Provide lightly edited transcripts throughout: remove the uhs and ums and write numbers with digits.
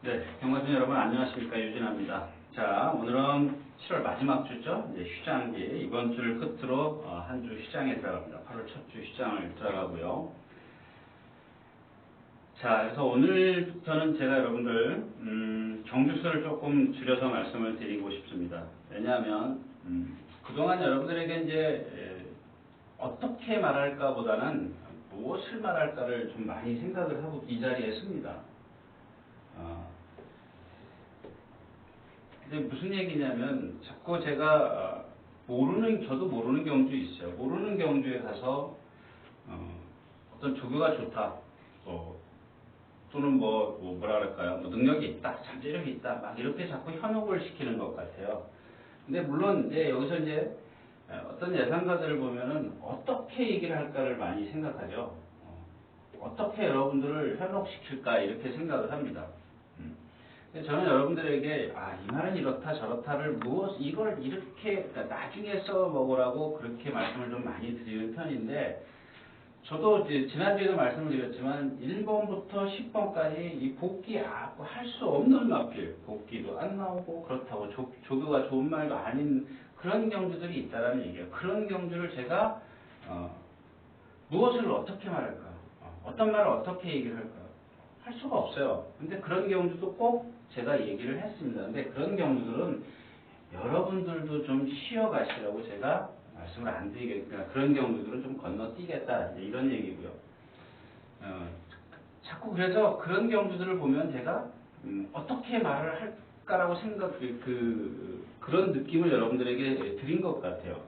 네, 경마준 여러분 안녕하십니까, 유진아입니다. 자, 오늘은 7월 마지막 주죠. 이제 휴장기 이번 주를 끝으로 한 주 휴장에 들어갑니다. 8월 첫 주 휴장을 들어가고요. 자, 그래서 오늘부터는 제가 여러분들 경주수를 조금 줄여서 말씀을 드리고 싶습니다. 왜냐하면 그동안 여러분들에게 이제 어떻게 말할까보다는 무엇을 말할까를 좀 많이 생각을 하고 이 자리에 씁니다. 근데 무슨 얘기냐면 자꾸 제가 저도 모르는 경주 있어요. 모르는 경주에 가서 어떤 조교가 좋다, 또는 뭐라 그럴까요? 능력이 있다, 잠재력이 있다, 막 이렇게 자꾸 현혹을 시키는 것 같아요. 근데 물론 이제 여기서 이제 어떤 예상가들을 보면은 어떻게 얘기를 할까를 많이 생각하죠. 어떻게 여러분들을 현혹시킬까 이렇게 생각을 합니다. 저는 여러분들에게 이 말은 이렇다 저렇다를 이걸 이렇게 나중에 써먹으라고 그렇게 말씀을 좀 많이 드리는 편인데, 저도 이제 지난주에도 말씀을 드렸지만 1번부터 10번까지 이 복귀 할 수 없는 마필, 복귀도 안 나오고 그렇다고 조교가 좋은 말도 아닌 그런 경주들이 있다라는 얘기예요. 그런 경주를 제가 무엇을 어떻게 말할까, 어떤 말을 어떻게 얘기를 할까 할 수가 없어요. 근데 그런 경주도 꼭 제가 얘기를 했습니다. 근데 그런 경주들은 여러분들도 좀 쉬어가시라고 제가 말씀을 안 드리겠다. 그런 경주들은 좀 건너뛰겠다, 이런 얘기고요. 자꾸 그래서 그런 경주들을 보면 제가 어떻게 말을 할까라고 그런 느낌을 여러분들에게 드린 것 같아요.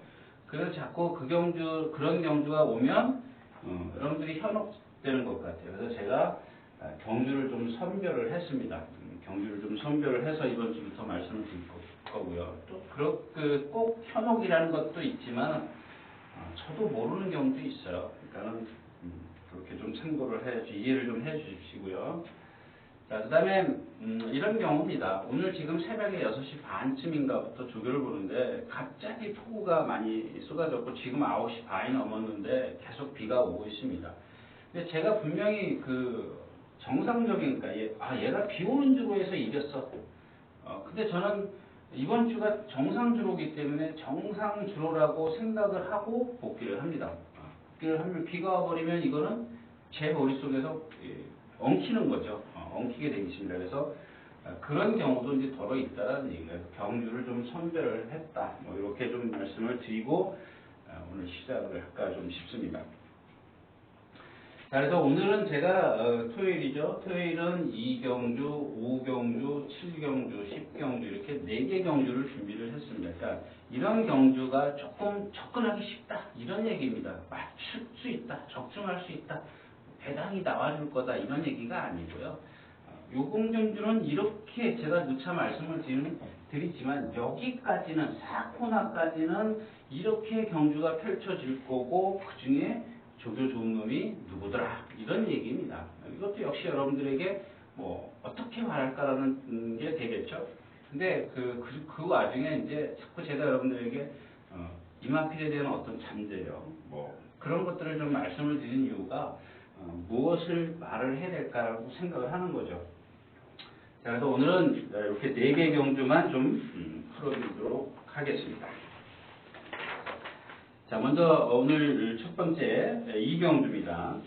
그래서 자꾸 그런 경주가 오면 여러분들이 현혹되는 것 같아요. 그래서 제가 경주를 좀 선별을 했습니다. 경주를 좀 선별을 해서 이번 주부터 말씀을 드릴 거고요. 또 꼭 현혹이라는 것도 있지만 저도 모르는 경우도 있어요. 그러니까는 그렇게 좀 참고를 이해를 좀 해주시고요. 자, 그 다음에 이런 경우입니다. 오늘 지금 새벽에 6시 반쯤인가부터 조교를 보는데 갑자기 폭우가 많이 쏟아졌고 지금 9시 반이 넘었는데 계속 비가 오고 있습니다. 근데 제가 분명히 정상적인, 얘가 비 오는 주로 해서 이겼어. 근데 저는 이번 주가 정상주로이기 때문에 정상주로라고 생각을 하고 복귀를 합니다. 복귀를 하면 비가 와버리면 이거는 제 머릿속에서 엉키는 거죠. 엉키게 되어 있습니다. 그래서 그런 경우도 이제 더러 있다라는 얘기예요. 경주를 좀 선별을 했다, 이렇게 좀 말씀을 드리고 오늘 시작을 할까 좀 싶습니다. 자, 그래서 오늘은 제가 토요일이죠. 토요일은 2경주, 5경주, 7경주, 10경주 이렇게 4개 경주를 준비를 했습니다. 그러니까 이런 경주가 조금 접근하기 쉽다, 이런 얘기입니다. 맞출 수 있다, 적중할 수 있다, 배당이 나와줄 거다, 이런 얘기가 아니고요. 요공경주는 이렇게 제가 누차 말씀을 드리지만 여기까지는, 4코너까지는 이렇게 경주가 펼쳐질 거고 그 중에 조교 좋은 놈이 누구더라, 이런 얘기입니다. 이것도 역시 여러분들에게 어떻게 말할까라는 게 되겠죠. 근데 그 와중에 이제 자꾸 제가 여러분들에게 이마필에 대한 어떤 잠재력, 그런 것들을 좀 말씀을 드린 이유가 무엇을 말을 해야 될까라고 생각을 하는 거죠. 자, 그래서 오늘은 이렇게 4개 경주만 좀 풀어드리도록 하겠습니다. 자, 먼저 오늘 첫 번째 2경주입니다.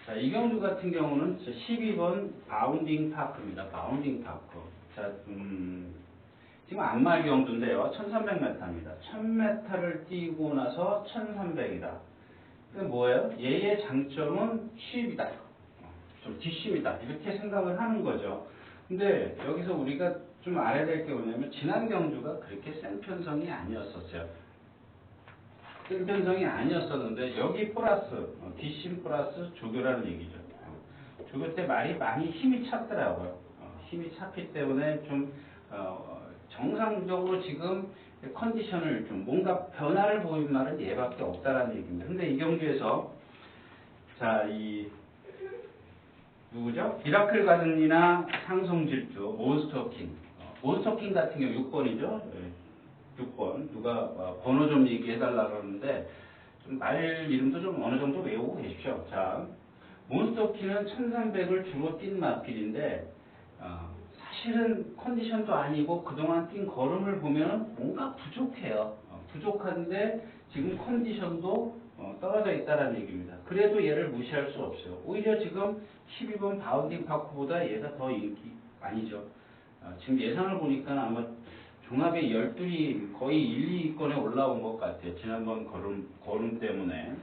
자, 2경주 같은 경우는 12번 바운딩 파크입니다. 바운딩 파크. 자, 지금 안말 경주인데요. 1300m입니다. 1000m를 뛰고 나서 1300이다. 그 뭐예요? 얘의 장점은 쉽이다, 좀 뒷심이다, 이렇게 생각을 하는 거죠. 근데 여기서 우리가 좀 알아야 될 게 뭐냐면 지난 경주가 그렇게 센 편성이 아니었었어요. 센 편성이 아니었었는데 여기 플러스 뒷심 플러스 조교라는 얘기죠. 조교 때 말이 많이 힘이 찼더라고요. 힘이 찼기 때문에 좀 정상적으로 지금 컨디션을 좀 뭔가 변화를 보인 말은 얘밖에 없다라는 얘기입니다. 근데 이 경주에서 누구죠? 미라클 가든이나 상성질주, 몬스터킹. 몬스터킹 같은 경우 6번이죠. 6번. 누가 번호 좀 얘기해달라 그러는데 좀 말 이름도 좀 어느 정도 외우고 계십시오. 자, 몬스터킹은 1300을 주로 뛴 마필인데 사실은 컨디션도 아니고 그동안 뛴 걸음을 보면 뭔가 부족해요. 부족한데 지금 컨디션도 떨어져 있다는 얘기입니다. 그래도 얘를 무시할 수 없어요. 오히려 지금 12번 바운딩 파크보다 얘가 더 인기 아니죠. 지금 예상을 보니까 아마 종합의 12위 거의 1, 2위권에 올라온 것 같아요. 지난번 걸음 때문에.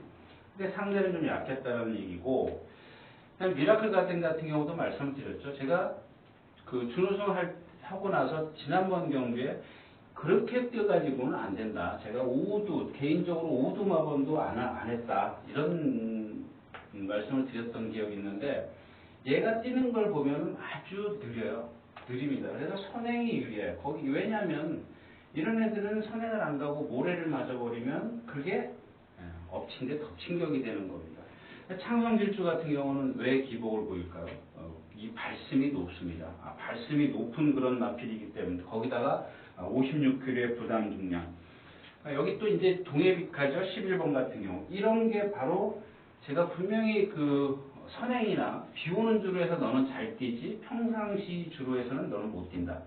근데 상대는 좀 약했다는 얘기고, 그다음 미라클 가든 같은 경우도 말씀드렸죠. 제가 그 준우승 하고 나서 지난번 경기에 그렇게 뛰어가지고는 안 된다. 제가 개인적으로 오두 마번도 안 했다. 이런 말씀을 드렸던 기억이 있는데, 얘가 뛰는 걸 보면 아주 느려요. 느립니다. 그래서 선행이 유리해요. 왜냐면, 이런 애들은 선행을 안 가고 모래를 맞아버리면 그게 엎친 데 덮친 격이 되는 겁니다. 창성질주 같은 경우는 왜 기복을 보일까요? 이 발심이 높습니다. 발심이 높은 그런 마필이기 때문에 거기다가 56kg의 부담 중량. 여기 또 이제 동해빛가죠. 11번 같은 경우. 이런 게 바로 제가 분명히 그 선행이나 비 오는 주로에서 너는 잘 뛰지 평상시 주로에서는 너는 못 뛴다.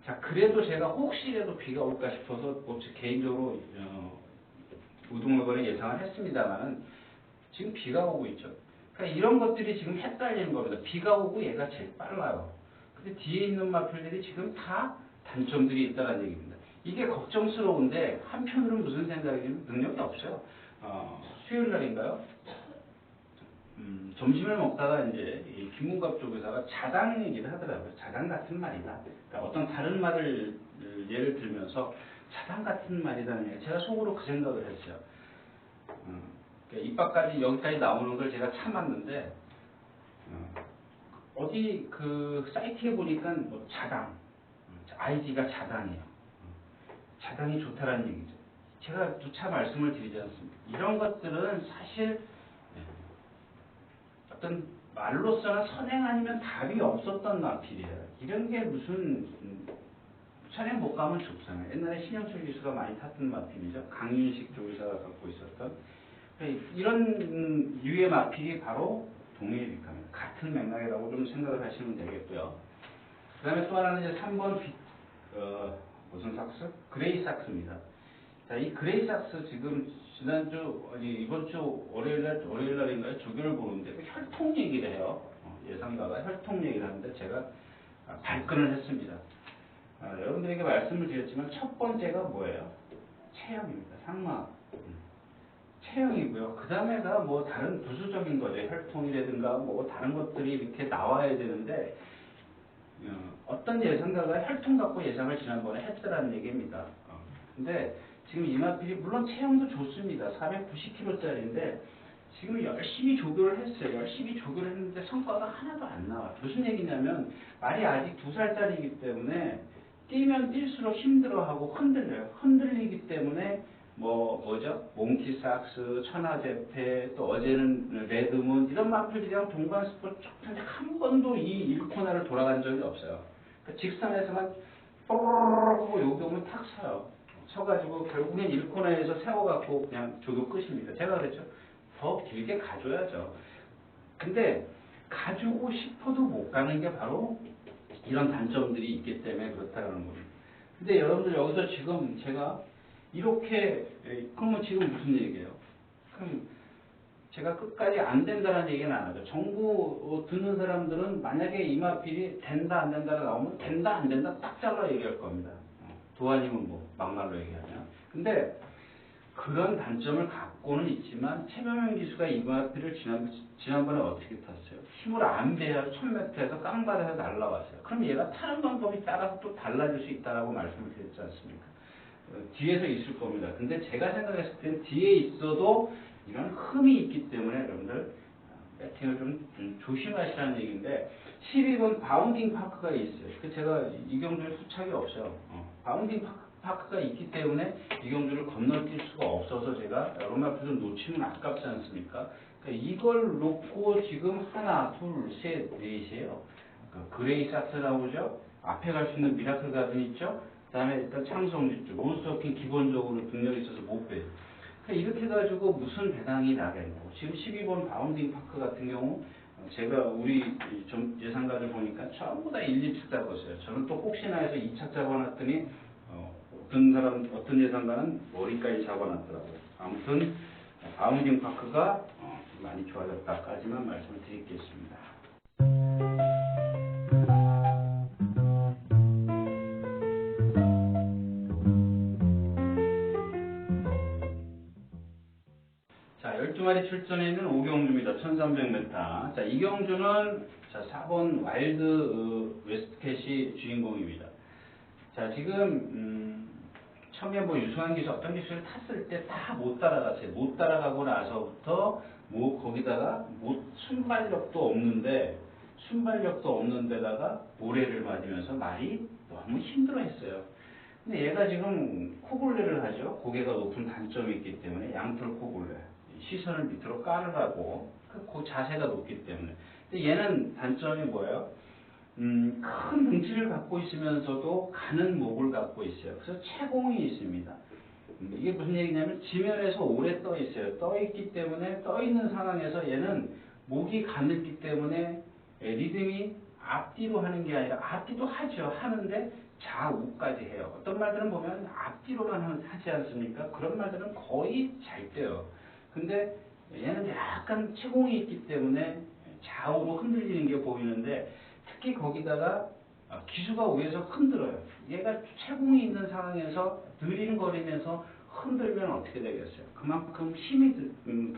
자, 그래도 제가 혹시라도 비가 올까 싶어서 개인적으로 우등어번에 예상을 했습니다만은 지금 비가 오고 있죠. 그러니까 이런 것들이 지금 헷갈리는 겁니다. 비가 오고 얘가 제일 빨라요. 근데 뒤에 있는 마필들이 지금 다 단점들이 있다는 얘기입니다. 이게 걱정스러운데 한편으로는 무슨 생각이냐면 능력이 없어요. 수요일 날인가요? 점심을 먹다가 이제 이 김문갑 쪽에다가 자당 얘기를 하더라고요. 자당 같은 말이다. 그러니까 어떤 다른 말을 예를 들면서 자당 같은 말이다는 얘기. 제가 속으로 그 생각을 했어요. 그러니까 입 밖까지 여기까지 나오는 걸 제가 참았는데 어디 그 사이트에 보니까 뭐 자당 아이디가 자당이에요. 자당이 좋다라는 얘기죠. 제가 누차 말씀을 드리지 않습니까? 이런 것들은 사실 어떤 말로서는 선행 아니면 답이 없었던 마필이에요. 이런 게 무슨 선행 못 가면 좋잖아요. 옛날에 신영철 기수가 많이 탔던 마필이죠. 강윤식 조교사가 갖고 있었던 이런 유의 마필이 바로 동해빛감입니다. 같은 맥락이라고 좀 생각을 하시면 되겠고요. 그 다음에 또 하나는 이제 3번 무슨 삭스? 그레이 삭스입니다. 자, 이 그레이 삭스 지금 이번 주 월요일날인가요? 조교를 보는데 혈통 얘기를 해요. 예상가가 혈통 얘기를 하는데 제가 발끈을 했습니다. 여러분들에게 말씀을 드렸지만 첫 번째가 뭐예요? 체형입니다. 상마. 체형이고요. 그 다음에가 뭐 다른 부수적인 거죠. 혈통이라든가 뭐 다른 것들이 이렇게 나와야 되는데 어떤 예상가가 혈통 갖고 예상을 지난번에 했더라는 얘기입니다. 근데 지금 이마필이 물론 체형도 좋습니다. 490kg짜리인데 지금 열심히 조교를 했어요. 열심히 조교를 했는데 성과가 하나도 안 나와. 무슨 얘기냐면 말이 아직 2살짜리이기 때문에 뛰면 뛸수록 힘들어하고 흔들려요. 흔들리기 때문에 뭐죠? 몽키삭스, 천하제패, 또 어제는 레드문 이런 마필들이랑 동반스포츠 쭉 한 번도 이 1코너를 돌아간 적이 없어요. 그러니까 직선에서만 뽀로로로 하고 여기 오면 탁 서요. 서가지고 결국엔 1코너에서 세워갖고 그냥 조교 끝입니다. 제가 그랬죠. 더 길게 가줘야죠. 근데 가주고 싶어도 못 가는 게 바로 이런 단점들이 있기 때문에 그렇다는 겁니다. 근데 여러분들 여기서 지금 제가 이렇게 그러면 지금 무슨 얘기예요? 그럼 제가 끝까지 안 된다는 얘기는 안 하죠. 정부 듣는 사람들은 만약에 이마필이 된다 안 된다가 나오면 된다 안 된다 딱 잘라 얘기할 겁니다. 도안이면 뭐 막말로 얘기하면. 근데 그런 단점을 갖고는 있지만 최병현 기수가 이마필을 지난번에 어떻게 탔어요? 힘을 안 배야 1000m에서 깡받아서 날라왔어요. 그럼 얘가 타는 방법이 따라서 또 달라질 수 있다라고 말씀을 드렸지 않습니까? 뒤에서 있을 겁니다. 근데 제가 생각했을 때는 뒤에 있어도 이런 흠이 있기 때문에 여러분들 배팅을 좀 조심하시라는 얘기인데 12번 바운딩 파크가 있어요. 제가 이경주에 수착이 없어요. 바운딩 파크가 있기 때문에 이경주를 건너뛸 수가 없어서 제가 여러 마필을 놓치면 아깝지 않습니까? 그러니까 이걸 놓고 지금 하나, 둘, 셋, 넷이에요. 그레이 삭스 나오죠. 앞에 갈 수 있는 미라클 가든 있죠. 그 다음에 일단 창성질주, 몬스터킹 기본적으로 능력이 있어서 못 빼요. 그러니까 이렇게 해가지고 무슨 배당이 나겠노. 지금 12번 바운딩 파크 같은 경우 제가 우리 좀 예상가를 보니까 전부 다 1, 2차 잡았어요. 저는 또 혹시나 해서 2차 잡아놨더니 어떤 예상가는 머리까지 잡아놨더라고요. 아무튼 아우딩 파크가 많이 좋아졌다까지만 말씀을 드리겠습니다. 자, 12마리 출전해 있는 오경주입니다. 1300m. 자, 이 경주는 자, 4번 와일드 웨스트캣이 주인공입니다. 자, 지금 처음에 뭐 유승환 기수 어떤 기수를 탔을 때 다 못 따라갔어요. 못 따라가고 나서부터 뭐 거기다가 순발력도 없는데다가 모래를 맞으면서 말이 너무 힘들어했어요. 근데 얘가 지금 코골레를 하죠. 고개가 높은 단점이 있기 때문에 양털 코골레. 시선을 밑으로 깔으라고 그 자세가 높기 때문에. 근데 얘는 단점이 뭐예요? 큰 등치를 갖고 있으면서도 가는 목을 갖고 있어요. 그래서 채공이 있습니다. 이게 무슨 얘기냐면 지면에서 오래 떠 있어요. 떠 있기 때문에 떠 있는 상황에서 얘는 목이 가늘기 때문에 리듬이 앞뒤로 하는 게 아니라 앞뒤도 하죠. 하는데 좌우까지 해요. 어떤 말들은 보면 앞뒤로만 하지 않습니까? 그런 말들은 거의 잘 돼요. 근데 얘는 약간 채공이 있기 때문에 좌우로 흔들리는 게 보이는데 특히 거기다가 기수가 위에서 흔들어요. 얘가 채공이 있는 상황에서 느릿거리면서 흔들면 어떻게 되겠어요? 그만큼 힘이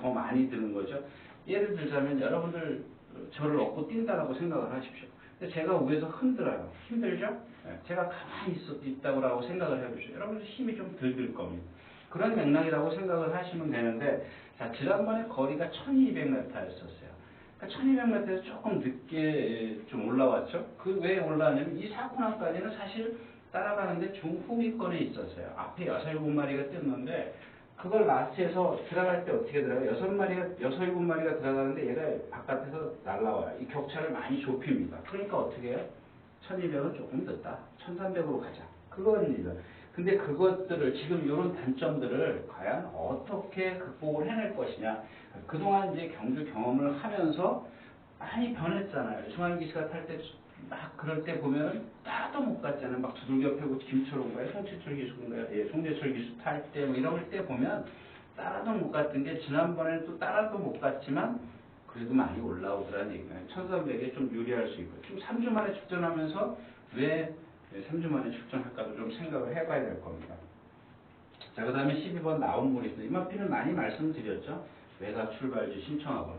더 많이 드는 거죠. 예를 들자면 여러분들 저를 얻고 뛴다라고 생각을 하십시오. 근데 제가 위에서 흔들어요. 힘들죠? 제가 가만히 있다고 생각을 해보십시오. 여러분들 힘이 좀 덜 들 겁니다. 그런 맥락이라고 생각을 하시면 되는데, 자, 지난번에 거리가 1200m였었어요. 그러니까 1200m에서 조금 늦게 좀 올라왔죠. 그 왜 올라왔냐면 이 사코나까지는 사실 따라가는데 중후미권에 있었어요. 앞에 6, 7마리가 뛰었는데 그걸 라스트에서 들어갈 때 어떻게 들어가요? 6, 7마리가 들어가는데 얘가 바깥에서 날라와요. 이 격차를 많이 좁힙니다. 그러니까 어떻게 해요? 1200은 조금 늦다. 1300으로 가자. 그겁니다. 근데 그것들을 지금 이런 단점들을 과연 어떻게 극복을 해낼 것이냐. 그동안 이제 경주 경험을 하면서 많이 변했잖아요. 유승환 기수가 탈 때 막 그럴 때 보면 따라도 못 갔잖아요. 막 두들겨 패고 김철호인가요? 송채철 기수인가요? 예, 송재철 기수 탈 때 뭐 이럴 때 보면 따라도 못 갔던 게 지난번에 또 따라도 못 갔지만 그래도 많이 올라오더라는 얘기예요. 1300에 좀 유리할 수 있고 지금 3주 만에 출전하면서 왜 3주 만에 출전할까도 좀 생각을 해봐야 될 겁니다. 자, 그 다음에 12번 나온물이 있습니다. 이마피는 많이 말씀드렸죠. 외곽 출발지 신청하고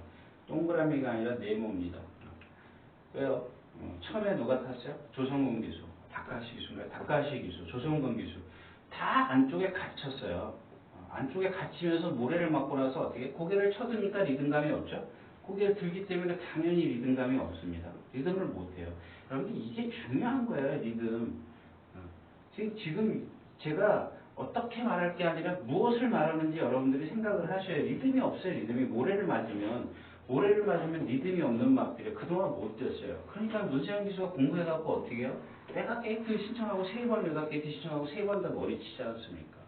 동그라미가 아니라 네모입니다. 왜요? 처음에 누가 탔어요? 조성근 기수, 다카시 기수인가요? 다카시 기수, 조성근 기수 다 안쪽에 갇혔어요. 안쪽에 갇히면서 모래를 맞고 나서 어떻게 고개를 쳐드니까 리듬감이 없죠. 고개를 들기 때문에 당연히 리듬감이 없습니다. 리듬을 못해요. 여러분들 이게 중요한 거예요. 리듬. 지금 제가 어떻게 말할 게 아니라 무엇을 말하는지 여러분들이 생각을 하셔야 해요. 리듬이 없어요. 리듬이 모래를 맞으면 리듬이 없는 막들이 그동안 못 뛰었어요. 그러니까 문세영 기수가 공부해갖고 어떻게 해요? 외곽 게이트 신청하고 3번 외곽 게이트 신청하고 3번 다 머리치지 않습니까?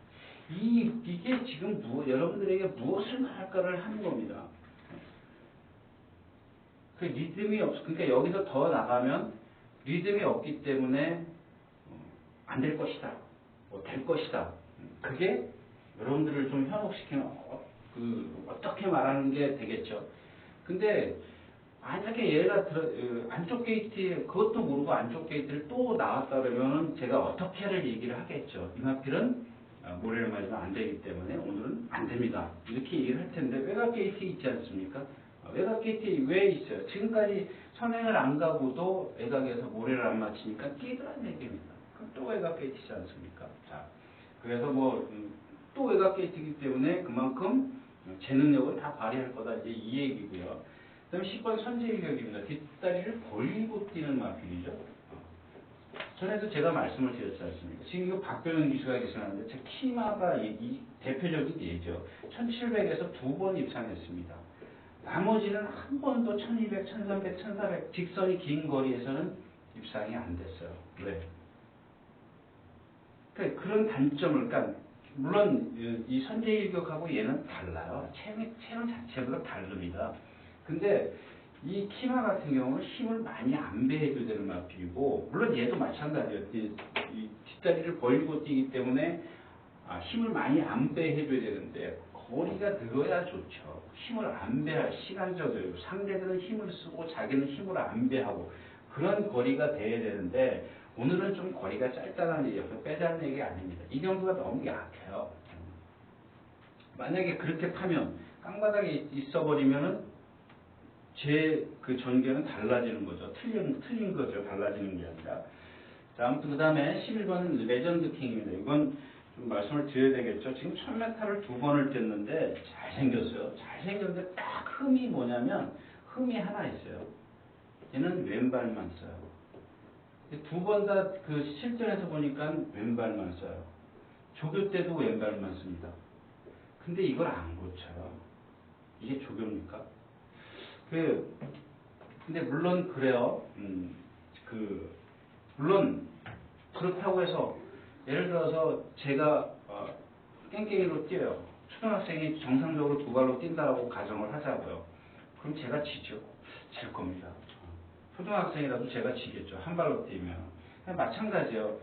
이게 지금 여러분들에게 무엇을 말할까를 하는 겁니다. 그 리듬이 그러니까 여기서 더 나가면 리듬이 없기 때문에 안 될 것이다. 될 것이다. 그게 여러분들을 좀 현혹시키는 어떻게 말하는 게 되겠죠. 근데 만약에 얘가 안쪽 게이트에 그것도 모르고 안쪽 게이트를 또 나왔다 그러면 제가 어떻게를 얘기를 하겠죠. 이마필은 모래를 맞으면 안 되기 때문에 오늘은 안 됩니다. 이렇게 얘기를 할 텐데 외곽 게이트 있지 않습니까? 외곽 게이트 왜 있어요? 지금까지 선행을 안 가고도 외곽에서 모래를 안 맞히니까 뛰더란 얘기입니다. 그럼 또 외곽 게이트지 않습니까? 자, 그래서 또 외곽 게이트이기 때문에 그만큼 제 능력을 다 발휘할 거다 이제 이 얘기고요. 그다음에 10번 선제일격입니다. 뒷다리를 벌리고 뛰는 마필이죠. 전에도 제가 말씀을 드렸지 않습니까? 지금 이거 박병현 기수가 계시는데 제 키마가 이 대표적인 예죠. 1700에서 2번 입상했습니다. 나머지는 한 번도 1200, 1300, 1400 직선이 긴 거리에서는 입상이 안 됐어요. 왜? 그러니까 그런 단점을, 그러니까 물론 이 선제일격하고 얘는 달라요. 체형 자체가 다릅니다. 근데 이 키마 같은 경우는 힘을 많이 안배해줘야 되는 마필이고, 물론 얘도 마찬가지예요. 이 뒷다리를 벌리고 뛰기 때문에 힘을 많이 안배해줘야 되는데 거리가 늘어야 좋죠. 힘을 안배할 시간적으로 상대들은 힘을 쓰고 자기는 힘을 안배하고 그런 거리가 돼야 되는데 오늘은 좀 거리가 짧다는 얘기예요. 빼자는 얘기 아닙니다. 이 경주가 너무 약해요. 만약에 그렇게 타면 깡바닥에 있어버리면은 제 그 전개는 달라지는 거죠. 틀린 거죠. 달라지는 게 아니라. 자, 아무튼 그 다음에 11번은 레전드 킹입니다. 이건 좀 말씀을 드려야 되겠죠. 지금 1000m를 2번을 뛰었는데 잘생겼어요. 잘생겼는데 딱 흠이 뭐냐면 흠이 하나 있어요. 얘는 왼발만 써요. 2번 다 그 실전에서 보니까 왼발만 써요. 조교 때도 왼발만 씁니다. 근데 이걸 안 고쳐요. 이게 조교입니까? 근데 물론 그래요. 물론 그렇다고 해서 예를 들어서 제가 깽깽이로 뛰어요. 초등학생이 정상적으로 2발로 뛴다라고 가정을 하자고요. 그럼 제가 지죠. 질 겁니다. 초등학생이라도 제가 지겠죠. 한 발로 뛰면. 마찬가지예요.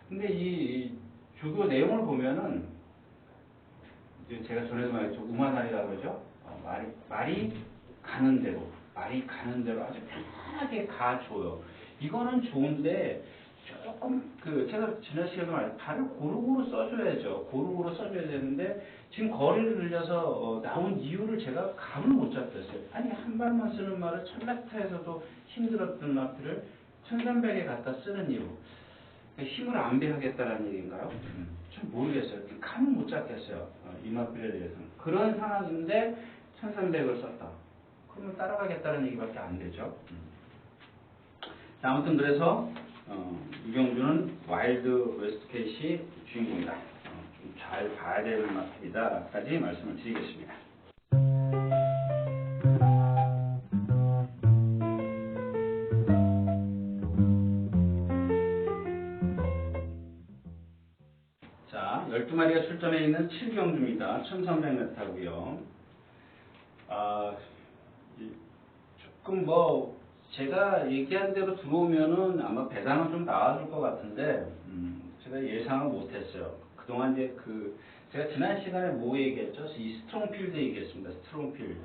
근데 이 조교 내용을 보면은 이제 제가 전에도 말했죠. 우마날이라고 그러죠. 말이 가는 대로 아주 편하게 가줘요. 이거는 좋은데 조금 제가 지난 시간에 말했죠. 발을 고루고루 써줘야죠. 고루고루 써줘야 되는데 지금 거리를 늘려서 나온 이유를 제가 감을 못 잡겠어요. 아니 한 발만 쓰는 말을 1000m에서도 힘들었던 마필을 1300에 갖다 쓰는 이유. 힘을 안배하겠다는 얘기인가요? 좀 모르겠어요. 감을 못 잡겠어요. 이 마필에 대해서는. 그런 상황인데 1300을 썼다. 그러면 따라가겠다는 얘기밖에 안 되죠. 자, 아무튼 그래서 이경주는 와일드 웨스트캣이 주인공이다. 좀 잘 봐야 되는 마필이다. 까지 말씀을 드리겠습니다. 자, 12마리가 출전해 있는 7경주입니다. 1300m고요. 조금 제가 얘기한 대로 들어오면은 아마 배당은 좀 나와줄 것 같은데, 제가 예상을 못했어요. 그동안 이제 제가 지난 시간에 뭐 얘기했죠? 이 스트롱필드 얘기했습니다. 스트롱필드.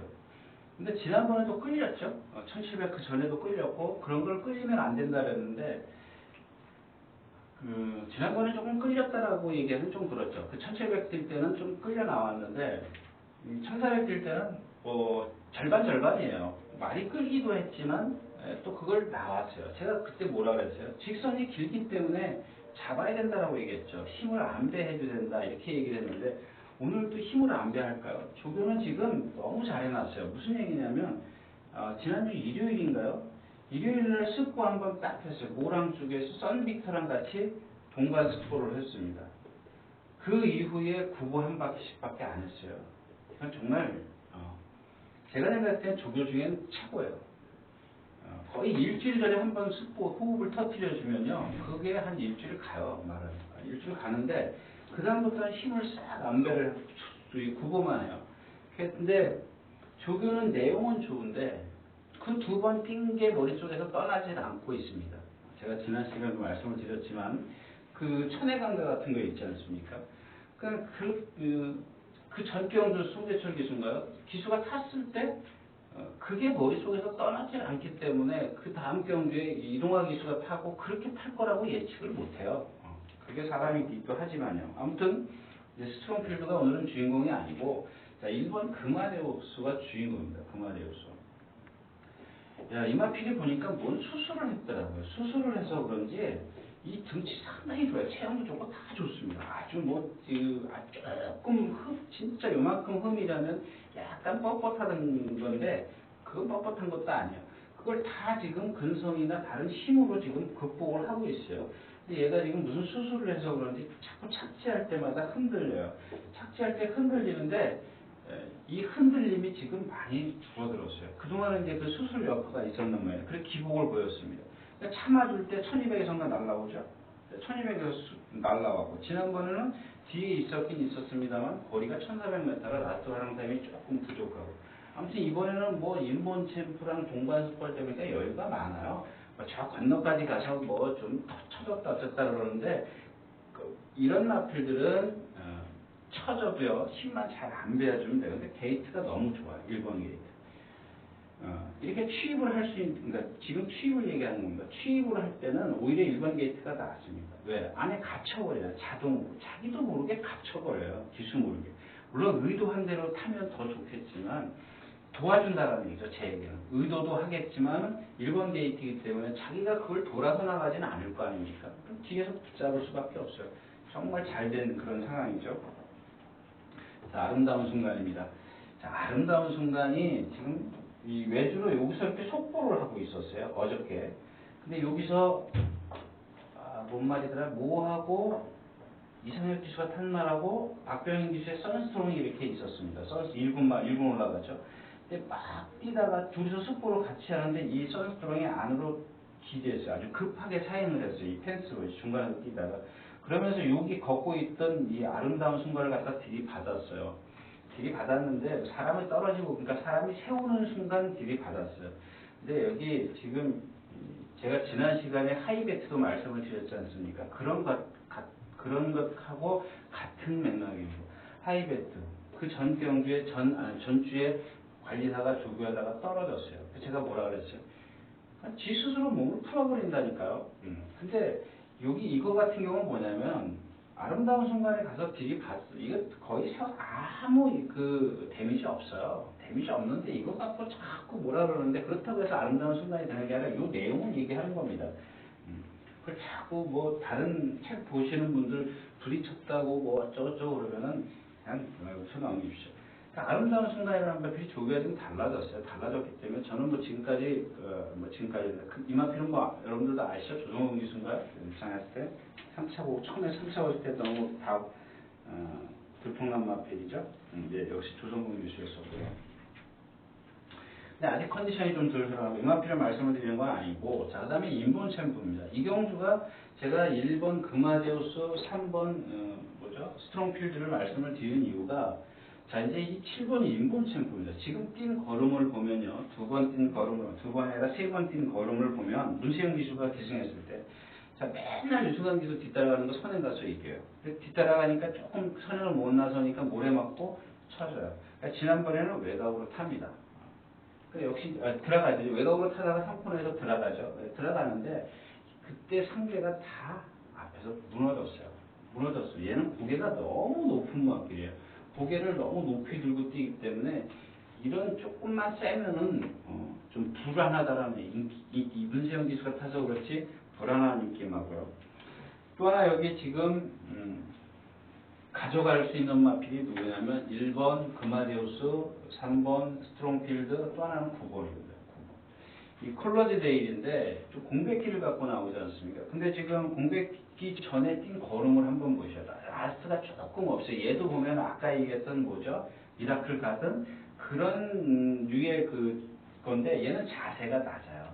근데 지난번에도 끌렸죠? 1700 그 전에도 끌렸고, 그런 걸 끌리면 안 된다 그랬는데, 지난번에 조금 끌렸다라고 얘기하면 좀 그렇죠. 1700 뛸 때는 좀 끌려 나왔는데, 1400 뛸 때는 절반이에요. 많이 끌기도 했지만 또 그걸 나왔어요. 제가 그때 뭐라 그랬어요? 직선이 길기 때문에 잡아야 된다라고 얘기했죠. 힘을 안배해줘야 된다 이렇게 얘기를 했는데 오늘도 힘을 안배할까요? 조교는 지금 너무 잘해놨어요. 무슨 얘기냐면 지난주 일요일인가요? 일요일날 습보 한번 딱 했어요. 모랑 쪽에서 썬빅터랑 같이 동반 습보를 했습니다. 그 이후에 구보 한 바퀴씩밖에 안 했어요. 이건 정말 제가 생각할 때 조교 중엔 최고예요. 거의 일주일 전에 한 번 습보 호흡을 터뜨려주면요. 그게 한 일주일 가요. 말은. 일주일 가는데 그 다음부터는 힘을 싹 안배를 구보만 해요. 근데 조교는 내용은 좋은데 그 2번 뛴 게 머릿속에서 떠나질 않고 있습니다. 제가 지난 시간에도 말씀을 드렸지만 그 천혜강가 같은 거 있지 않습니까? 그러니까 그 전경주 송대철 기수인가요? 기수가 탔을 때 그게 머릿속에서 떠나질 않기 때문에 그 다음 경주에 이동화 기수가 타고 그렇게 탈 거라고 예측을 못해요. 그게 사람이 있기도 하지만요. 아무튼 스트롱필드가 오늘은 주인공이 아니고 자 1번 금아데우스가 주인공입니다. 금아데우스. 야, 이마필이 보니까 뭔 수술을 했더라고요. 수술을 해서 그런지 이 등치 상당히 좋아요. 체형도 좋고 다 좋습니다. 아주 조금 진짜 요만큼 흠이라면 약간 뻣뻣하던 건데 그건 뻣뻣한 것도 아니에요. 그걸 다 지금 근성이나 다른 힘으로 지금 극복을 하고 있어요. 근데 얘가 지금 무슨 수술을 해서 그런지 자꾸 착지할 때마다 흔들려요. 착지할 때 흔들리는데 이 흔들림이 지금 많이 줄어들었어요. 그동안은 이제 그 수술 여파가 있었는 거예요. 그래서 기복을 보였습니다. 그러니까 참아줄 때 1200에서가 날라오죠. 1200에서 날라왔고 지난번에는 뒤에 있었긴 있었습니다만 거리가 1400m라 라스트 활용 타임이 조금 부족하고 아무튼 이번에는 뭐 인본 챔프랑 동반 스펄 때문에 여유가 많아요. 저 건너까지 가서 뭐 좀 쳐졌다 어쨌다 그러는데 이런 마필들은 쳐져도요 힘만 잘 안 베어주면 돼요. 근데 게이트가 너무 좋아요. 1번 게이트. 이렇게 취입을 할 수 있는, 그러니까 지금 취입을 얘기하는 겁니다. 취입을 할 때는 오히려 1번 게이트가 낫습니다. 왜? 안에 갇혀버려요. 자동으로. 자기도 모르게 갇혀버려요. 기수 모르게. 물론 의도한 대로 타면 더 좋겠지만 도와준다라는 얘기죠. 제 얘기는. 의도도 하겠지만 1번 게이트이기 때문에 자기가 그걸 돌아서 나가지는 않을 거 아닙니까? 그럼 뒤에서 붙잡을 수밖에 없어요. 정말 잘 된 그런 상황이죠. 자, 아름다운 순간입니다. 자, 아름다운 순간이 지금 이 외주로 여기서 이렇게 속보를 하고 있었어요. 어저께. 근데 여기서 뭔 말이더라? 모하고 이상혁 기수가 탄 말하고 박병인 기수의 선스트롱이 이렇게 있었습니다. 1군 올라가죠. 근데 막 뛰다가 둘이서 속보를 같이 하는데 이 선스트롱이 안으로 기대했어요. 아주 급하게 사인을 했어요. 이 펜스로 중간에서 뛰다가. 그러면서 여기 걷고 있던 이 아름다운 순간을 갖다 들이받았어요. 들이받았는데 사람이 떨어지고 그러니까 사람이 세우는 순간 들이받았어요. 근데 여기 지금 제가 지난 시간에 하이베트도 말씀을 드렸지 않습니까? 그런 것하고 같은 맥락이고 하이베트 그 전 경주에 전주에 관리사가 조교하다가 떨어졌어요. 제가 뭐라 그랬어요? 지 스스로 몸을 풀어버린다니까요. 근데 여기 이거 같은 경우는 뭐냐면 아름다운 순간에 가서 들이받어. 이거 거의 아무 그 데미지 없어요. 데미지 없는데 이거 갖고 자꾸 뭐라 그러는데 그렇다고 해서 아름다운 순간이 되는 게 아니라 이 내용을 얘기하는 겁니다. 그걸 자꾸 뭐 다른 책 보시는 분들 부딪혔다고 뭐 어쩌고저쩌고 그러면은 그냥 손 넘기십시오. 그러니까 아름다운 순간이라는 것들이 조교가 좀 달라졌어요. 달라졌기 때문에 저는 뭐 지금까지 이마피는 뭐 여러분들도 아시죠? 조성근 기수인가요? 입장했을 때 3차 처음에 3차 왔을 때 너무 다 들통난 마필이죠. 예, 역시 조성근 기수였었고요. 근데 아직 컨디션이 좀 덜 들어가고 이마피를 말씀을 드리는 건 아니고 자 그다음에 인본 챔프입니다. 이 경주가 제가 1번 금아데우스 3번 스트롱필드를 말씀을 드리는 이유가 자 이제 이 7번이 인본 챔프입니다. 지금 뛴 걸음을 보면요. 두 번 아니라 세 번 뛴 걸음을 보면 문세영 기수가 기승했을 때 자 맨날 유승환 기수 뒤따라가는 거 선행 가서 이겨요. 뒤따라가니까 조금 선행을 못 나서니까 모래 맞고 쳐져요. 그러니까 지난번에는 외곽으로 탑니다. 역시 들어가죠. 외곽으로 타다가 상권에서 들어가죠. 들어가는데 그때 상대가 다 앞에서 무너졌어요. 얘는 고개가 너무 높은 마필이에요. 고개를 너무 높이 들고 뛰기 때문에 이런 조금만 세면은 좀 불안하다라는 이 문세영 기수가 타서 그렇지 불안한 느낌하고요. 또 하나 여기 지금 가져갈 수 있는 마필이 누구냐면 1번 금아데우스, 3번 스트롱필드, 또 하나는 9번입니다. 9번. 이 콜러지 데일인데 좀 공백기를 갖고 나오지 않습니까? 근데 지금 공백기 전에 뛴 걸음을 한번 보셔야 돼요. 라스트가 조금 없어요. 얘도 보면 아까 얘기했던 뭐죠? 미라클 가든 그런 류의 건데 얘는 자세가 낮아요.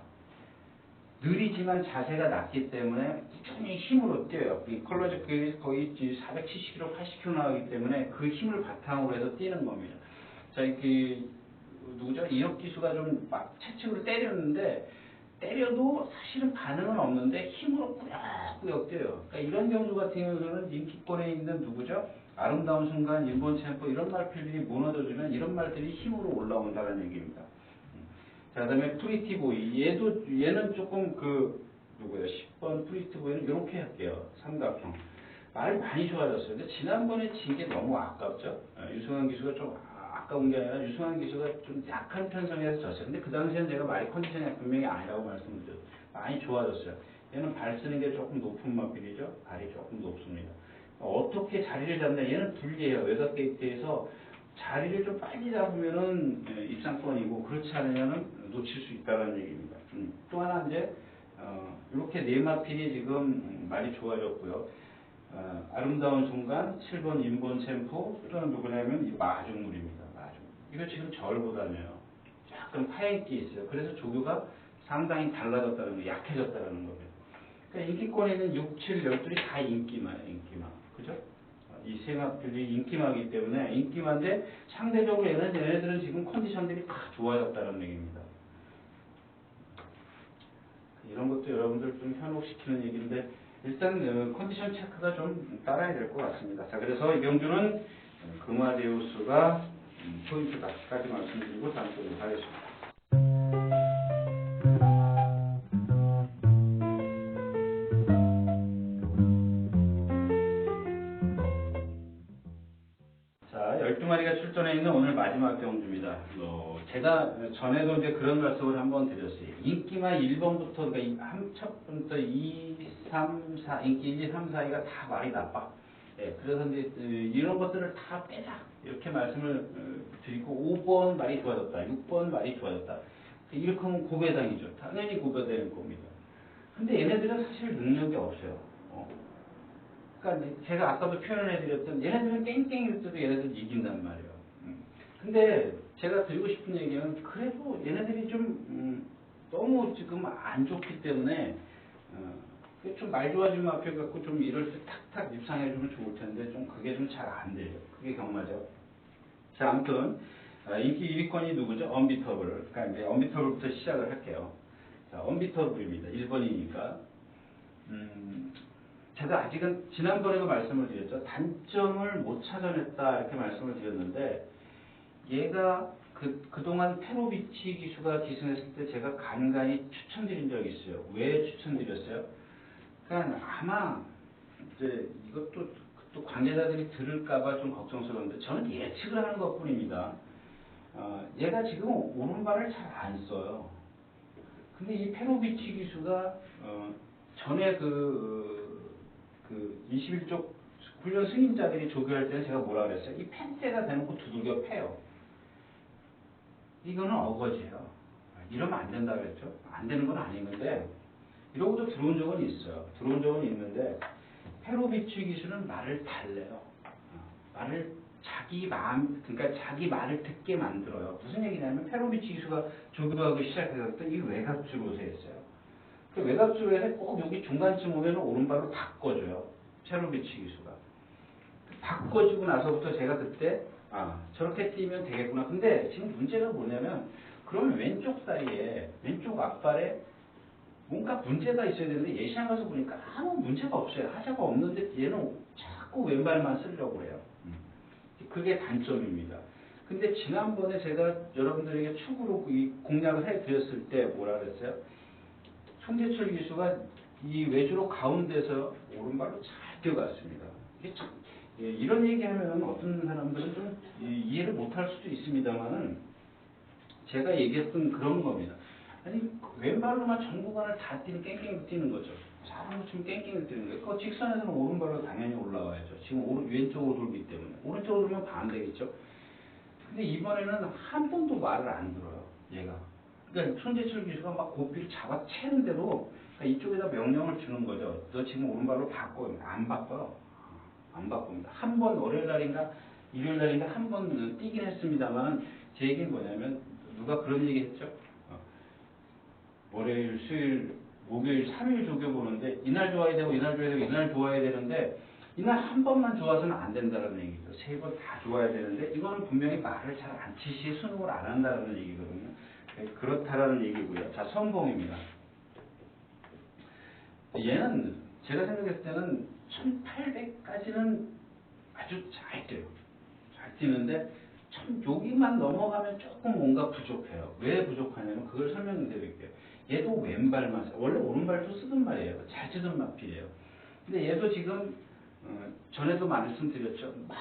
느리지만 자세가 낮기 때문에 꾸준히 힘으로 뛰어요. 이 컬러즈 거의 470km, 80km 나가기 때문에 그 힘을 바탕으로 해서 뛰는 겁니다. 자, 누구죠? 이혁 기수가 좀 막 채찍으로 때려도 사실은 반응은 없는데 힘으로 꾸역꾸역 뛰어요. 그러니까 이런 경주 같은 경우는 인기권에 있는 누구죠? 아름다운 순간, 인본 챔프 이런 말들이 무너져주면 이런 말들이 힘으로 올라온다는 얘기입니다. 자, 그 다음에 프리티보이. 얘는 조금 누구예요? 10번 프리티보이는 이렇게 할게요. 삼각형. 말이 많이 좋아졌어요. 근데 지난번에 진 게 너무 아깝죠? 유승환 기수가 좀 아까운 게 아니라 유승환 기수가 좀 약한 편성에서 졌어요. 근데 그 당시에는 제가 말이 컨디션이 분명히 아니라고 말씀을 드렸어요. 많이 좋아졌어요. 얘는 발 쓰는 게 조금 높은 마필이죠? 발이 조금 높습니다. 어떻게 자리를 잡냐? 얘는 불리해요. 외곽 게이트에서 자리를 좀 빨리 잡으면은 입상권이고 그렇지 않으면은 놓칠 수 있다는 얘기입니다. 또 하나 이제 이렇게 네 마필이 지금 많이 좋아졌고요. 아름다운 순간 7번 인본 챔프 또는 누구냐면 이 마중물입니다. 마중. 이거 지금 절보다네요. 약간 파행기 있어요. 그래서 조교가 상당히 달라졌다는 거, 약해졌다는 겁니다. 그러니까 인기권에 있는 6, 7, 12이 다 인기만. 그죠? 이 세마필이 인기마기 때문에 인기마인데 상대적으로 얘네들은 지금 컨디션들이 다 좋아졌다는 얘기입니다. 이런 것도 여러분들 좀 현혹시키는 얘기인데 일단 컨디션 체크가 좀 따라야 될 것 같습니다. 자, 그래서 이 경주는 금화제우스가 포인트다까지 말씀드리고 다음 쪽으로 가겠습니다. 자, 12마리가 출전해 있는 오늘 마지막 경주입니다. 제가 전에도 이제 그런 말씀을 한번 드렸어요. 인기만 1번부터, 그러니까 첫 번부터 2, 3, 4, 인기 1, 2, 3, 4위가 다 말이 나빠. 예, 그래서 이제 이런 것들을 다 빼자. 이렇게 말씀을 드리고, 5번 말이 좋아졌다. 6번 말이 좋아졌다. 이렇게 하면 고배당이죠. 당연히 고배되는 겁니다. 근데 얘네들은 사실 능력이 없어요. 그러니까 제가 아까도 표현을 해드렸던 얘네들은 깽깽일 때도 얘네들 이긴단 말이에요. 근데 제가 드리고 싶은 얘기는 그래도 얘네들이 좀 너무 지금 안 좋기 때문에 좀 말 좋아지는 마표 갖고 좀 이럴 때 탁탁 입상해주면 좋을 텐데 좀 그게 좀 잘 안 돼요. 그게 경마죠. 자, 아무튼 인기 1위권이 누구죠? 언비터블. 그러니까 이제 언비터블부터 시작을 할게요. 자, 언비터블입니다. 1번이니까. 제가 아직은 지난번에도 말씀을 드렸죠. 단점을 못 찾아냈다 이렇게 말씀을 드렸는데 얘가 그동안 페로비치 기수가 기승했을 때 제가 간간히 추천드린 적이 있어요. 왜 추천드렸어요? 그러니까 아마 이제 이것도 또 관계자들이 들을까봐 좀 걱정스러운데 저는 예측을 하는 것 뿐입니다. 얘가 지금 오른발을 잘 안 써요. 근데 이 페로비치 기수가 전에 그 21쪽 훈련 승인자들이 조교할 때는 제가 뭐라 그랬어요? 이 펜대가 대놓고 두들겨 패요. 이거는 어거지예요. 이러면 안 된다 그랬죠? 안 되는 건 아니는데 이러고도 들어온 적은 있어요. 들어온 적은 있는데 페로비치 기수는 말을 달래요. 말을 자기 마음, 그러니까 자기 말을 듣게 만들어요. 무슨 얘기냐면 페로비치 기수가 조교하기 시작했을 때 이 외곽주로 했어요. 그 외곽주로 해서 꼭 여기 중간쯤 오면 오른발로 바꿔줘요. 페로비치 기수가. 바꿔주고 나서부터 제가 그때 저렇게 뛰면 되겠구나. 근데 지금 문제가 뭐냐면 그러면 왼쪽 다리에 왼쪽 앞발에 뭔가 문제가 있어야 되는데 예시장 가서 보니까 아무 문제가 없어요. 하자가 없는데 얘는 자꾸 왼발만 쓰려고 해요. 그게 단점입니다. 근데 지난번에 제가 여러분들에게 축으로 이 공략을 해드렸을 때 뭐라 그랬어요? 송재철 기수가 이 외주로 가운데서 오른발로 잘 뛰어갔습니다. 이게 참, 이런 얘기하면 어떤 사람들은 좀 이해를 못할 수도 있습니다만은 제가 얘기했던 그런 겁니다. 아니 왼발로만 전 구간을 다 뛰는 깽깽이 뛰는 거죠. 사람처럼 깽깽이 뛰는 거예요. 그 직선에서는 오른발로 당연히 올라와야죠. 지금 왼쪽으로 돌기 때문에 오른쪽으로 돌면 반대겠죠. 근데 이번에는 한 번도 말을 안 들어요. 얘가. 그러니까 손재철 기수가 막 고삐를 잡아 채는데도 그러니까 이쪽에다 명령을 주는 거죠. 너 지금 오른발로 바꿔. 안 바꿔요. 안 바꿉니다. 한 번 월요일 날인가 일요일 날인가 한 번 뛰긴 했습니다만 제 얘기는 뭐냐면 누가 그런 얘기 했죠. 월요일, 수요일, 목요일, 3일 조교 보는데 이날 좋아야 되고 이날 좋아야 되고 이날 좋아야 되는데 이날 한 번만 좋아서는 안 된다는 얘기죠. 3번 다 좋아야 되는데 이거는 분명히 말을 잘 안 치시 수능을 안 한다는 얘기거든요. 그렇다라는 얘기고요. 자, 선봉입니다. 얘는 제가 생각했을 때는 1800까지는 아주 잘 뛰어요. 잘 뛰는데 참 여기만 넘어가면 조금 뭔가 부족해요. 왜 부족하냐면 그걸 설명드릴게요. 얘도 왼발만 써요. 원래 오른발도 쓰던 말이에요. 잘 쓰던 마필이에요. 근데 얘도 지금 전에도 말씀드렸죠. 막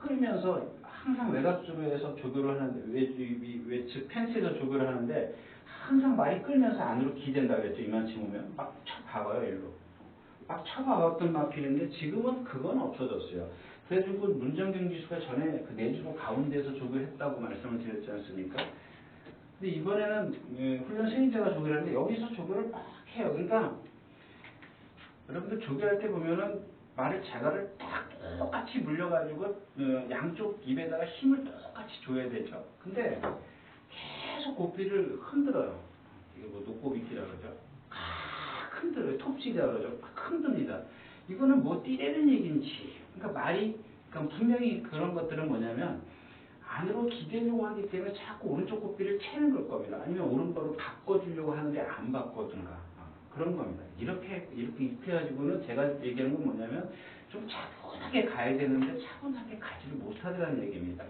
끌면서 항상 외곽주로 해서 조교를 하는데 외측 펜스에서 조교를 하는데 항상 말이 끌면서 안으로 기댄다 그랬죠. 이만치 오면 막 쳐박아요. 일로. 막 쳐박았던 마필인데 지금은 그건 없어졌어요. 그래가지고 문정경 기수가 전에 그 내주로 가운데서 조교했다고 말씀을 드렸지 않습니까? 근데 이번에는 훈련 승인자가 조교를 하는데 여기서 조교를 막 해요. 그러니까 여러분들 조교할 때 보면은 말을 자갈을 딱 똑같이 물려가지고 양쪽 입에다가 힘을 똑같이 줘야 되죠. 근데 계속 고삐를 흔들어요. 이게 뭐 녹고비키라 그러죠. 흔들어요. 톱질이라 그러죠. 흔듭니다. 이거는 뭐 뛰라는 얘기인지. 그러니까 말이 그럼 분명히 그런 것들은 뭐냐면 안으로 기대려고 하기 때문에 자꾸 오른쪽 고삐를 채는 걸 겁니다. 아니면 오른발로 바꿔주려고 하는데 안 바꿔든가 그런 겁니다. 이렇게 입혀가지고는 제가 얘기하는 건 뭐냐면 좀 차분하게 가야 되는데 차분하게 가지를 못하더라는 얘기입니다.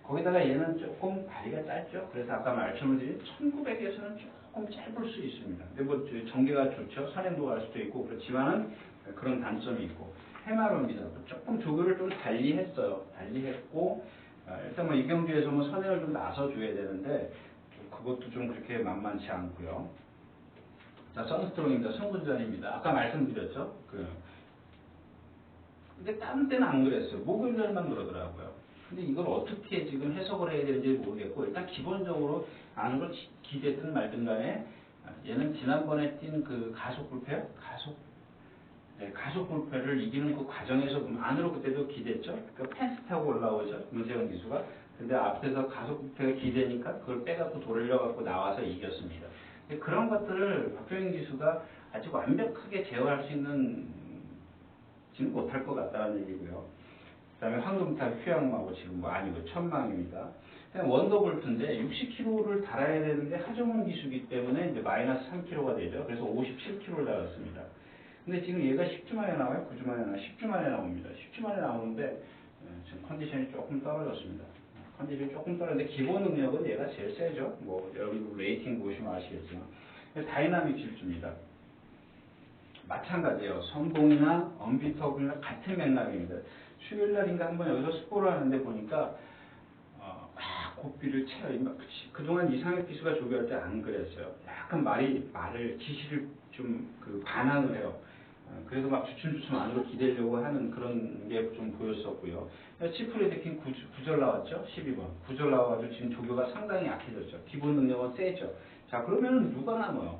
거기다가 얘는 조금 다리가 짧죠. 그래서 아까 말씀을 드린 1900에서는 조금 짧을 수 있습니다. 근데 뭐 전개가 좋죠. 선행도 갈 수도 있고 그렇지만은 그런 단점이 있고 해마루입니다. 조금 조교를 좀 달리했어요. 달리했고 일단 뭐 이경주에서 뭐 선행을 좀 나서줘야 되는데 그것도 좀 그렇게 만만치 않고요. 자, 선스트롱입니다. 선구전입니다. 아까 말씀드렸죠. 근데 다른 때는 안 그랬어요. 목요일날만 그러더라고요. 근데 이걸 어떻게 지금 해석을 해야 되는지 모르겠고 일단 기본적으로 안으로 기대든 말든 간에 얘는 지난번에 뛴 그 가속 불패? 가속 불패를 이기는 그 과정에서 보면 안으로 그때도 기댔죠. 그 펜스 타고 올라오죠. 문세영 기수가. 근데 앞에서 가속 불패가 기대니까 그걸 빼갖고 돌려갖고 나와서 이겼습니다. 그런 것들을 박병인 기수가 아주 완벽하게 제어할 수 있는 지는 못할 것 같다는 얘기고요. 그 다음에 황금탈 휴양마고 지금 뭐 아니고 천망입니다. 원더볼트인데 60kg를 달아야 되는데 하정훈 기수기 때문에 이제 마이너스 3kg가 되죠. 그래서 57kg를 달았습니다. 근데 지금 얘가 10주 만에 나와요? 9주 만에 나와요? 10주 만에 나옵니다. 10주 만에 나오는데 지금 컨디션이 조금 떨어졌습니다. 컨디션이 조금 떨어졌는데 기본 능력은 얘가 제일 세죠. 뭐 여러분 레이팅 보시면 아시겠지만 다이나믹 질주입니다. 마찬가지예요. 선봉이나 언비터블이나 같은 맥락입니다. 수요일날인가 한번 여기서 스포를 하는데 보니까 고삐를 채요. 그동안 이상혁 기수가 조교할 때 안 그랬어요. 약간 말을 지시를 좀 반항을 해요. 그래서 막 주춤주춤 안으로 기대려고 하는 그런 게 좀 보였었고요. 치프레드킨 9절 나왔죠? 12번. 9절 나와가지고 지금 조교가 상당히 약해졌죠. 기본 능력은 세죠. 자, 그러면 누가 남아요?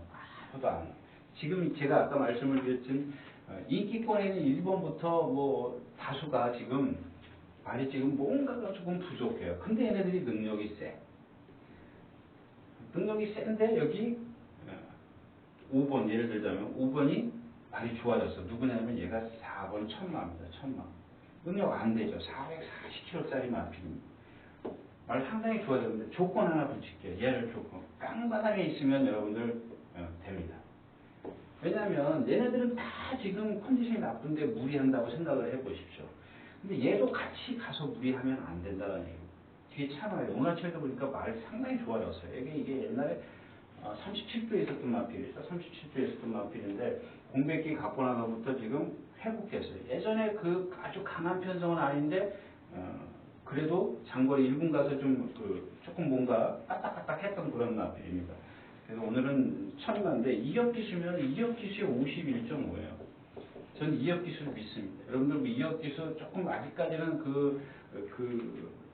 아무도 안 남아요. 지금 제가 아까 말씀을 드렸지만 인기권에는 1번부터 뭐 다수가 지금 말이 지금 뭔가가 조금 부족해요. 근데 얘네들이 능력이 세. 능력이 센데 여기 5번 예를 들자면 5번이 말이 좋아졌어. 누구냐면 얘가 4번 천마입니다. 천마. 능력 안 되죠. 440kg짜리 마필입니다. 말 상당히 좋아졌는데 조건 하나 붙일게요. 얘를 조건. 깡바닥에 있으면 여러분들 됩니다. 왜냐하면 얘네들은 다 지금 컨디션이 나쁜데 무리한다고 생각을 해보십시오. 근데 얘도 같이 가서 무리하면 안 된다는 얘기예요. 뒤에 참아요. 오늘 아침에도 보니까 말이 상당히 좋아졌어요. 이게 옛날에 37도에 있었던 마필이죠. 37도에 있었던 마필인데 공백기 갖고 나서부터 지금 회복했어요. 예전에 그 아주 강한 편성은 아닌데 그래도 장거리 1군 가서 좀 조금 뭔가 까딱까딱 했던 그런 마필입니다. 그래서 오늘은 천만데 이혁 기수면 이혁 기수의 51.5예요. 전 이혁 기수를 믿습니다. 여러분들 이혁 기수 조금 아직까지는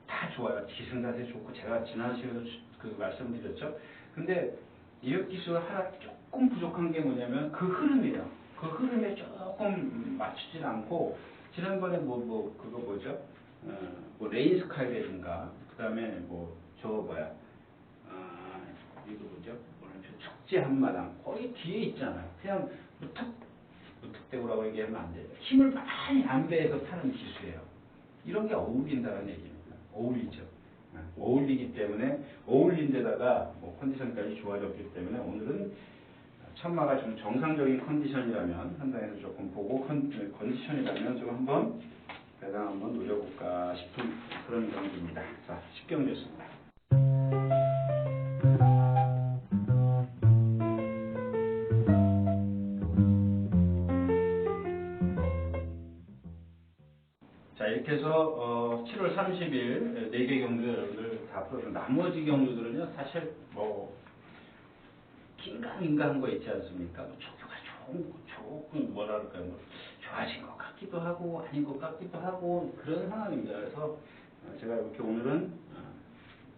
다 좋아요. 기승자세 좋고 제가 지난 시간에도 말씀드렸죠. 근데 이혁 기수가 하나 조금 부족한 게 뭐냐면 그 흐름이에요. 그 흐름에 조금 맞추질 않고 지난번에 그거 뭐죠? 뭐 레인스카이라든가 그 다음에 이거 뭐죠? 축제 한마당 거기 뒤에 있잖아요. 그냥 무턱대고라고 얘기하면 안 돼요. 힘을 많이 안배해서 타는 기수예요. 이런 게 어울린다는 얘기입니다. 어울리죠. 어울리기 때문에 어울린 데다가 컨디션까지 좋아졌기 때문에 오늘은 천마가 좀 정상적인 컨디션이라면 현장에서 조금 보고 컨디션이라면 좀 한번 배당 한번 노려볼까 싶은 그런 경기입니다. 자, 10경기였습니다. 자, 이렇게 해서 7월 30일 4개 경주 여러분들 다 풀어서 나머지 경주들은요 사실 긴가민가한 거 있지 않습니까? 조교가 조금 뭐랄까요, 좋아진 것 같기도 하고 아닌 것 같기도 하고 그런 상황입니다. 그래서 제가 이렇게 오늘은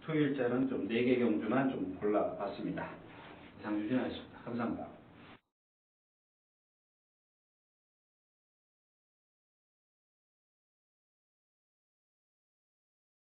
토요일자는 좀 4개 경주만 좀 골라봤습니다. 이상 유진아였습니다. 감사합니다.